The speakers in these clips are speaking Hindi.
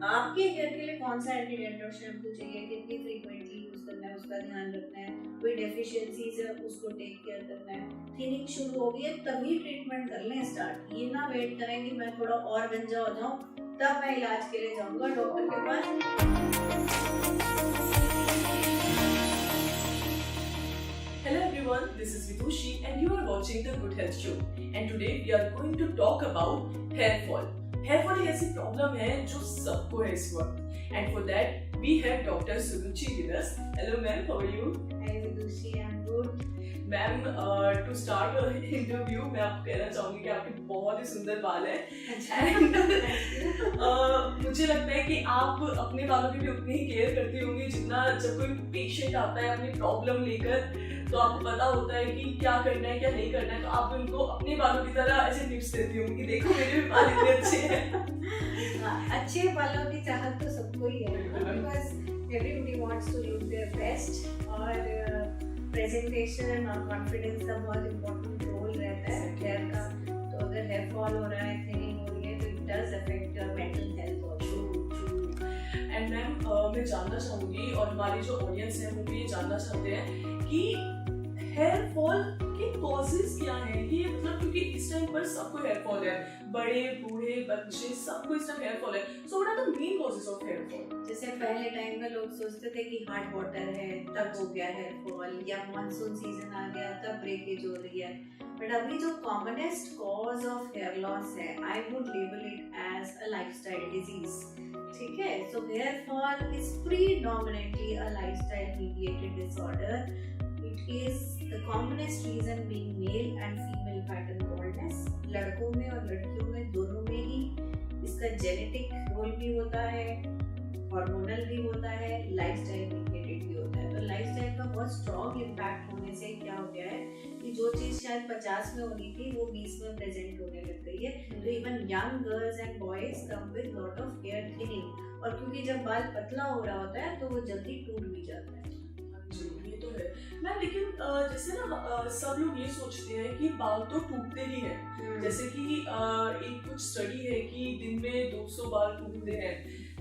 आपके हेयर के लिए कौन सा एंटी डैंड्रफ शैम्पू चाहिए, कितनी फ्रीक्वेंटली यूज करना है, उसका ध्यान रखना है, कोई डेफिशिएंसीज है उसको टेक केयर करना है। थिनिंग शुरू हो गई है तभी ट्रीटमेंट कर लें स्टार्ट, ये ना वेट करें कि मैं थोड़ा और गंजा हो जाऊं तब मैं इलाज के लिए जाऊंगा डॉक्टर के पास। Hello everyone, this is Vitushi and you are watching the Good Health Show. And today we are going to talk about hair fall. Hair fall एक ऐसी प्रॉब्लम है जो सबको है इस वक्त. And for that we have Dr. Suruchi with us. Hello ma'am, how are you? Hi Vitushi, I'm good. Ma'am to start interview मैं आपको कहना चाहूंगी कि आपके बहुत ही सुंदर बाल हैं. मुझे लगता है कि आप अपने बालों की भी उतनी ही केयर करती होंगी जितना जब कोई पेशेंट आता है अपनी प्रॉब्लम लेकर तो आपको पता होता है कि क्या करना है क्या नहीं करना है, तो आप उनको अपने बालों की तरह ऐसे टिप्स देती होंगी कि देखो मेरे भी बाल इतने अच्छे हैं. अच्छे बालों की चाहत तो सबको ही है, because everybody wants to look their best और प्रेजेंटेशन और कॉन्फिडेंस का बहुत इम्पोर्टेंट रोल रहता है हेयर का. तो अगर हेयर फॉल हो रहा है, थिनिंग हो रही है तो it does affect your mental health also. And ma'am मैं जानना चाहूंगी और हमारी जो ऑडियंस है वो भी ये जानना चाहते हैं कि हेयर फॉल के कॉजेज क्या हैं. ये मतलब क्योंकि इस टाइम पर सबको हेयर फॉल है, बड़े बूढ़े बच्चे सबको इस टाइम हेयर फॉल है. So what are the main causes of hair fall? जैसे पहले टाइम में लोग सोचते थे कि हॉट वाटर है तब हो गया हेयर फॉल, या मानसून सीजन आ गया तब ब्रेकेज हो रही है. बट अभी जो commonest cause of hair loss है, I would label it as a lifestyle disease. ठीक है, so hair fall is predominantly a lifestyle mediated disorder. It is the commonest reason being male and female pattern baldness. लड़कों में और लड़कियों में दोनों में ही इसका जेनेटिक रोल भी होता है, हार्मोनल भी होता है, लाइफस्टाइल रिलेटेड भी होता है. तो लाइफस्टाइल का बहुत स्ट्रॉन्ग इम्पैक्ट होने से क्या हो गया है कि जो चीज़ शायद 50 में होनी थी वो 20 में प्रेजेंट होने लग गई है. तो even young girls and boys come with lot of hair thinning, और क्योंकि जब बाल पतला हो रहा होता है तो वो जल्दी टूट भी जाता है. जी ये तो है मैम, लेकिन जैसे ना सब लोग ये सोचते हैं कि बाल तो टूटते ही हैं. जैसे कि एक कुछ स्टडी है कि दिन में 200 बाल टूटते हैं.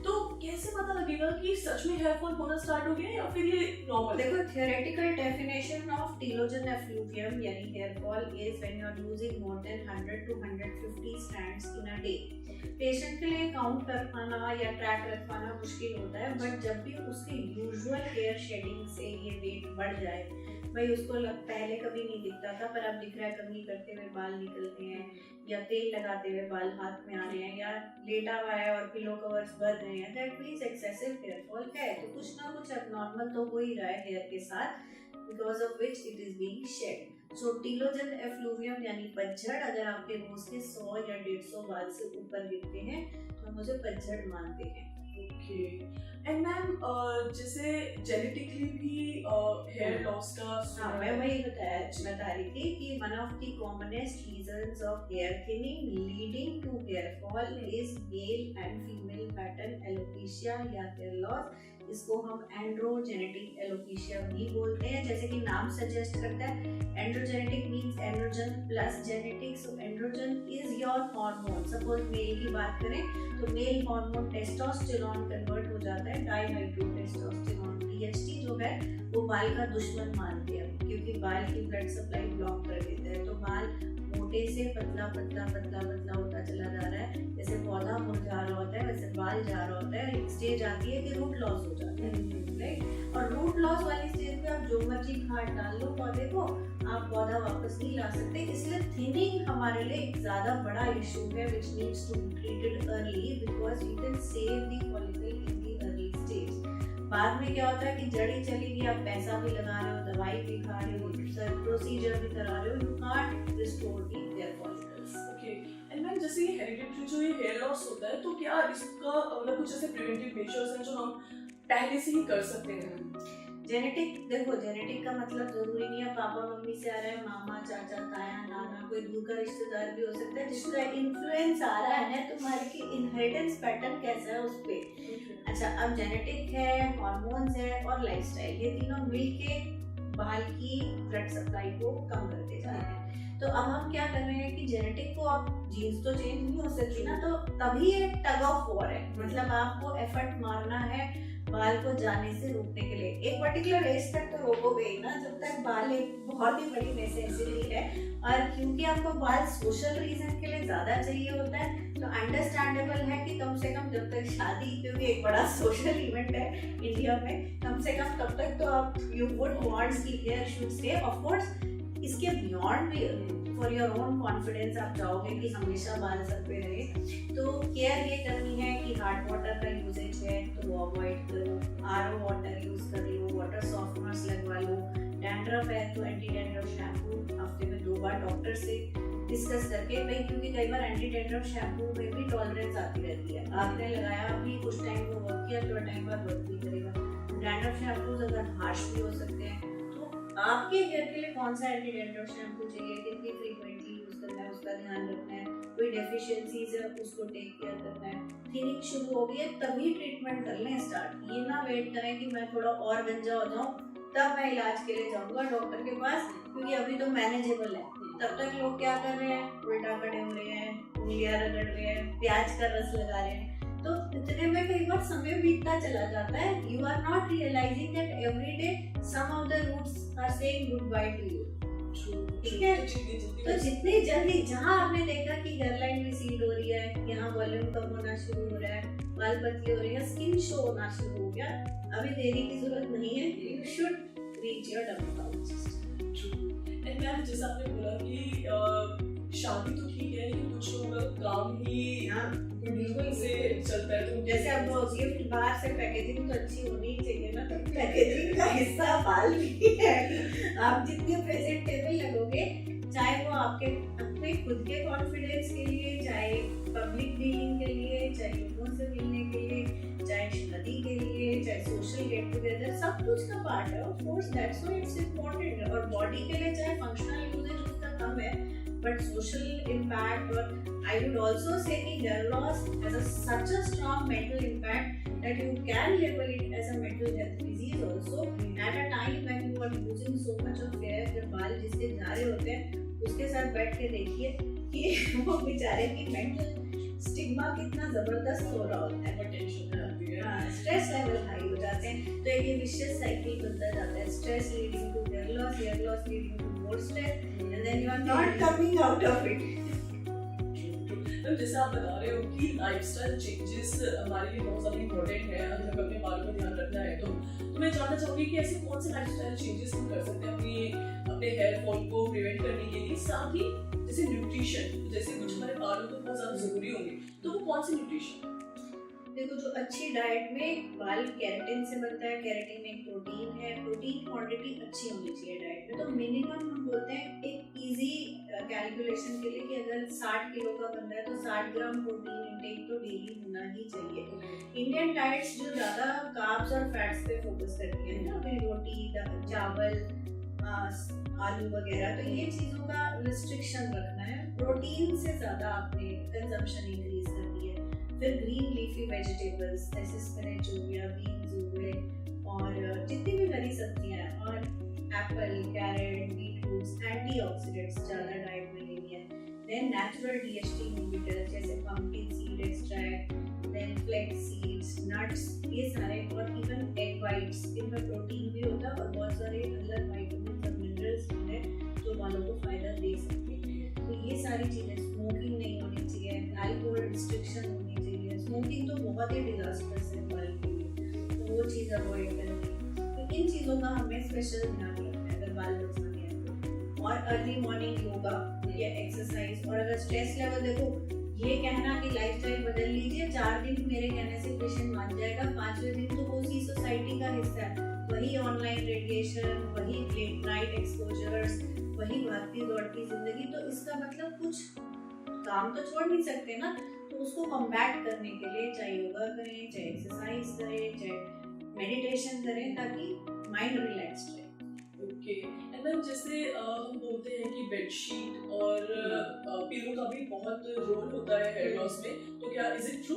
तो कैसे पता लगेगा कि सच में हेयर फॉल होना स्टार्ट हो गया या फिर ये नॉर्मल? देखो, theoretical definition of telogen effluvium यानी hair fall is when you are losing more than 100 to 150 strands in a day. Patient के लिए काउंट कर पाना या ट्रैक रख पाना मुश्किल होता है, बट जब भी उसके यूजुअल हेयर शेडिंग से ये वेट बढ़ जाए, भाई उसको पहले कभी नहीं दिखता था पर अब दिख रहा है, कभी करते हुए बाल निकलते हैं या तेल लगाते हुए बाल हाथ में आ रहे हैं या लेटा हुआ है और पिलो कवर्स भर रहे हैं, that means excessive hair fall है. तो कुछ ना कुछ अबनॉर्मल तो हो ही रहा है हेयर के साथ, because of which it is being shed. So telogen effluvium यानी पतझड़, अगर आपके रोज के 100 या 150 बाल से ऊपर गिरते हैं तो हम उसे पतझड़ मानते हैं. ओके. एंड मैम जैसे जेनेटिकली भी हेयर लॉस का मैं वही बता रही थी कि one of the commonest reasons of hair thinning leading to hair fall is male and female pattern alopecia या हेयर लॉस. इसको हम एंड्रोजेनेटिक एलोपेशिया भी बोलते हैं, जैसे कि नाम सजेस्ट करता है. Androgenetic means androgen plus genetic. So androgen is your hormone. Suppose male की बात करें तो मेल हार्मोन टेस्टोस्टेरोन कन्वर्ट हो जाता है डाइहाइड्रोटेस्टोस्टेरोन. DHT जो है वो बाल का दुश्मन मानते हैं क्योंकि बाल की ब्लड सप्लाई ब्लॉक कर देता है. तो बाल मोटे से पतला पतला पतला पतला होता चला जा रहा है. जैसे पौधा मुरझा रहा होता है वैसे बाल जा रहा होता है. एक स्टेज आती है कि रूट लॉस हो जाता है, राइट. और रूट लॉस वाली स्टेज पे आप जो मर्जी खाद डाल लो पौधे को, आप पौधा वापस नहीं ला सकते. इसलिए थिनिंग हमारे लिए एक ज्यादा बड़ा इशू है which needs to be treated early because you can save the follicle in the early stage. बाद में क्या होता है कि जड़ी चली गई, आप पैसा भी लगा रहे हो, दवाई भी खा रहे हो, प्रोसीजर भी करा रहे हो, you can't restore the hair follicles. Okay. And ma'am जैसे ये हेरिडिटरी जो ये हेयर लॉस होता है तो क्या इसका मतलब कुछ ऐसे प्रिवेंटिव मेजर्स हैं जो हम पहले से ही कर सकते हैं? जेनेटिक, देखो जेनेटिक का मतलब जरूरी नहीं है पापा मम्मी से आ रहा है, मामा चाचा ताया नाना, कोई दूर का रिश्तेदार भी हो सकता है जिसका इन्फ्लुएंस आ रहा है. तुम्हारे की इनहेरिटेंस पैटर्न कैसा है उस पे. अच्छा, अब जेनेटिक है, हार्मोन्स है और लाइफस्टाइल, ये तीनों मिलके बाल की ब्लड सप्लाई को कम करते जा रहे हैं. तो अब हम क्या कर रहे हैं कि जेनेटिक को आप जीन्स तो चेंज नहीं हो सकती ना, तो तभी ये टग ऑफ वॉर है, मतलब आपको एफर्ट मारना है बाल को जाने से रोकने के लिए। एक पर्टिकुलर एज तक तो रोकोगे ही ना, जब तक बाल एक बहुत ही बड़ी नेसेसिटी है, और क्योंकि आपको बाल सोशल रीजन के लिए ज्यादा चाहिए होता है, तो अंडरस्टैंडेबल है कि कम से कम जब तक शादी, क्योंकि एक बड़ा सोशल इवेंट है इंडिया में, कम से कम तब तक तो आप यू वुड वांट की hair should stay. Of course इसके बियॉन्ड भी फॉर योर ओन कॉन्फिडेंस आप चाहोगे कि हमेशा बाल सर पे रहे, तो केयर ये करनी है कि हार्ड वाटर का यूजेज है तो वो अवॉइड करो, आरओ वाटर यूज कर लो, वाटर सॉफ्टनर्स लगवा लो, डैंड्रफ है तो एंटी डैंड्रफ शैम्पू हफ्ते में 2 बार डॉक्टर से डिस्कस करके भाई, क्योंकि कई बार एंटी डैंड्रफ शैम्पू में भी टॉलरेंस आती रहती है, आपने लगाया अभी कुछ टाइम को वर्क किया, थोड़ा टाइम बाद वर्क नहीं करेगा। डैंड्रफ शैम्पूज अगर हार्श भी हो सकते हैं, तो आपके हेयर के लिए कौन सा एंटी डैंड्रफ शैम्पू चाहिए, कितनी फ्रीक्वेंटली यूज करना है उसका ध्यान रखना है, कोई डेफिशिएंसीज है उसको टेक केयर करना है। थिनिंग शुरू हो गई है तभी ट्रीटमेंट कर लें स्टार्ट, ये ना वेट करें कि मैं थोड़ा और गंजा हो जाऊं तब मैं इलाज के लिए जाऊंगा डॉक्टर के पास, क्योंकि अभी तो मैनेजेबल है। तब तक लोग क्या कर रहे हैं, उल्टा खड़े हो रहे हैं, उंगलियां रगड़ रहे हैं, प्याज का रस लगा रहे हैं, तो इतने में कई बार समय बीतता चला जाता है। You are not realising that every day some of the roots are saying goodbye to you. ठीक है, तो जितनी जल्दी, जहाँ आपने देखा कि हेयरलाइन रिसीड हो रही है, यहाँ वॉल्यूम कम होना शुरू हो रहा है, बाल पतले हो रहे हैं, स्किन शो होना शुरू हो गया, अभी देरी की जरूरत नहीं है, you should reach your dermatologist. And ma'am जैसा आपने बोला कि शादी तो ठीक है, लेकिन कुछ लोगों का काम ही बिल्कुल से चलता है, तो जैसे अब वो गिफ्ट बाहर से पैकेजिंग तो अच्छी होनी चाहिए ना, तो पैकेजिंग का हिस्सा बाल भी है। आप जितने प्रेजेंटेबल लगोगे, चाहे वो आपके अपने खुद के कॉन्फिडेंस के लिए, चाहे पब्लिक डीलिंग के लिए, चाहे लोगों से मिलने के लिए, चाहे शादी के लिए, चाहे सोशल गेट टुगेदर, सब कुछ का पार्ट है। Of course that's why it's important. और बॉडी के लिए चाहे फंक्शनल यूजेज उसका कम है, बट सोशल इम्पैक्ट, और I would also say that hair loss has such a strong mental impact that you can label it as a mental health disease also at a time when you are losing so much of hair। जब बाल जिसके जा रहे होते हैं उसके साथ बैठ के देखिए कि वो बेचारे की मेंटल स्टिग्मा कितना जबरदस्त हो रहा होता है, स्ट्रेस लेवल हाई हो जाते हैं, तो एक विशियस साइकिल बनता जाता है, stress leading to hair loss leading to more stress, and then you are not coming out of it. तो जैसे आप बता रहे हो कि लाइफस्टाइल चेंजेस हमारे लिए बहुत ज़्यादा इम्पोर्टेंट है, अगर हमें अपने बालों का ध्यान रखना है तो मैं जानना चाहूँगी कि ऐसे कौन से लाइफस्टाइल चेंजेस हम कर सकते हैं अपने हेयर फॉल को प्रिवेंट करने के लिए, साथ ही जैसे न्यूट्रिशन, जैसे कुछ हमारे बालों को बहुत ज़्यादा ज़रूरी होंगे, तो वो कौन से न्यूट्रिशन? देखो, जो अच्छी डाइट में बाल केराटिन से बनता है, केराटिन एक प्रोटीन है, प्रोटीन क्वांटिटी अच्छी होनी चाहिए डाइट में, तो मिनिमम हम बोलते हैं एक इजी कैलकुलेशन के लिए कि अगर 60 किलो का बन रहा है तो 60 ग्राम प्रोटीन इंटेक तो डेली होना ही चाहिए। इंडियन डाइट्स जो ज़्यादा कार्ब्स और फैट्स पे फोकस करती है ना, फिर रोटी, चावल, आलू वगैरह, तो ये चीज़ों का रिस्ट्रिक्शन रखना है, प्रोटीन से ज़्यादा आपने कंजम्पशन इंक्रीज करनी है। फिर ग्रीन लीफी वेजिटेबल्स जैसे स्पिनच हो गया, बीन्स हो गए, और जितनी भी हरी सब्जियां हैं, और एप्पल, कैरेट, बीटरूट्स, एंटीऑक्सीडेंट्स ज़्यादा डाइट में लेनी है। देन नेचुरल डीएचटी इनहिबिटर्स जैसे pumpkin seed extract, then flax seeds, nuts, ये सारे, और इवन एग वाइट्स, इनमें प्रोटीन भी होता है और बहुत सारे अलग विटामिन और मिनरल्स भी हैं जो बालों को फायदा दे सकते हैं। तो ये सारी चीज़ें, स्मोकिंग नहीं होनी चाहिए, अल्कोहल रिस्ट्रिक्शन होनी चाहिए, स्मोकिंग तो बहुत ही डिजास्टर्स है बाल के लिए, तो वो चीज़ अवॉइड करनी। तो इन चीज़ों का हमें स्पेशल ध्यान रखना है अगर बाल बचाने हैं तो। और अर्ली मॉर्निंग योगा या एक्सरसाइज, और अगर स्ट्रेस लेवल देखो, ये कहना कि लाइफस्टाइल बदल लीजिए, 4 दिन मेरे कहने से पेशेंट मान जाएगा, 5वें दिन तो वो उसी सोसाइटी का हिस्सा है, वही ऑनलाइन रेडिएशन, वही लेट नाइट एक्सपोजर्स, वही भागती दौड़ती जिंदगी, तो इसका मतलब कुछ काम तो छोड़ नहीं सकते ना, तो उसको कॉम्बैट करने के लिए चाहे योगा करें, चाहे एक्सरसाइज करें, चाहे मेडिटेशन करें, ताकि माइंड रिलैक्स रहे। ओके, एंड मैम जैसे हम बोलते हैं कि बेडशीट और पिलो का भी बहुत रोल होता है हेयर लॉस में, तो क्या इज इट ट्रू?